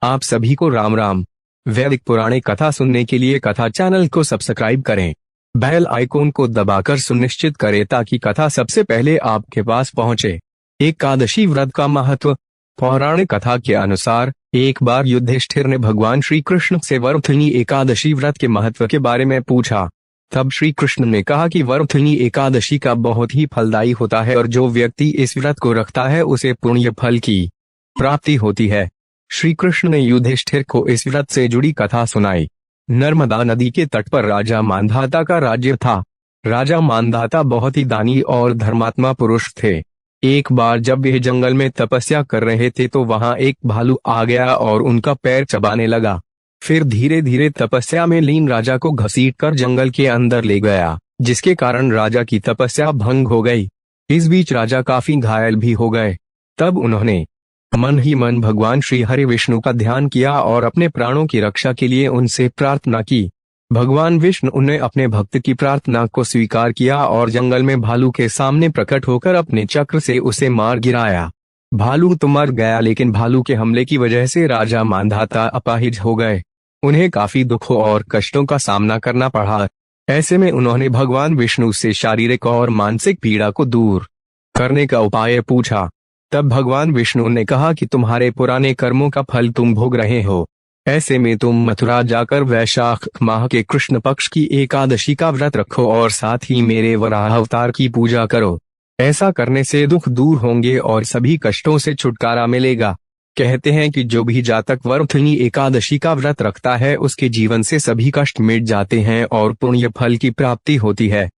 आप सभी को राम राम। वैदिक पुराणे कथा सुनने के लिए कथा चैनल को सब्सक्राइब करें, बेल आइकॉन को दबाकर सुनिश्चित करें ताकि कथा सबसे पहले आपके पास पहुंचे। एकादशी व्रत का महत्व। पौराणिक कथा के अनुसार एक बार युधिष्ठिर ने भगवान श्री कृष्ण से वरथिनी एकादशी व्रत के महत्व के बारे में पूछा। तब श्री कृष्ण ने कहा कि वरथिनी एकादशी का बहुत ही फलदायी होता है और जो व्यक्ति इस व्रत को रखता है उसे पुण्य फल की प्राप्ति होती है। श्री कृष्ण ने युधिष्ठिर को इस व्रत से जुड़ी कथा सुनाई। नर्मदा नदी के तट पर राजा मांधाता का राज्य था। राजा मांधाता बहुत ही दानी और धर्मात्मा पुरुष थे। एक बार जब वे जंगल में तपस्या कर रहे थे तो वहां एक भालू आ गया और उनका पैर चबाने लगा। फिर धीरे धीरे तपस्या में लीन राजा को घसीटकर जंगल के अंदर ले गया, जिसके कारण राजा की तपस्या भंग हो गई। इस बीच राजा काफी घायल भी हो गए। तब उन्होंने मन ही मन भगवान श्री हरि विष्णु का ध्यान किया और अपने प्राणों की रक्षा के लिए उनसे प्रार्थना की। भगवान विष्णु ने अपने भक्त की प्रार्थना को स्वीकार किया और जंगल में भालू के सामने प्रकट होकर अपने चक्र से उसे मार गिराया। भालू तो मर गया, लेकिन भालू के हमले की वजह से राजा मांधाता अपाहिज हो गए। उन्हें काफी दुखों और कष्टों का सामना करना पड़ा। ऐसे में उन्होंने भगवान विष्णु से शारीरिक और मानसिक पीड़ा को दूर करने का उपाय पूछा। तब भगवान विष्णु ने कहा कि तुम्हारे पुराने कर्मों का फल तुम भोग रहे हो। ऐसे में तुम मथुरा जाकर वैशाख माह के कृष्ण पक्ष की एकादशी का व्रत रखो और साथ ही मेरे वराह अवतार की पूजा करो। ऐसा करने से दुख दूर होंगे और सभी कष्टों से छुटकारा मिलेगा। कहते हैं कि जो भी जातक वरथिनी एकादशी का व्रत रखता है उसके जीवन से सभी कष्ट मिट जाते हैं और पुण्य फल की प्राप्ति होती है।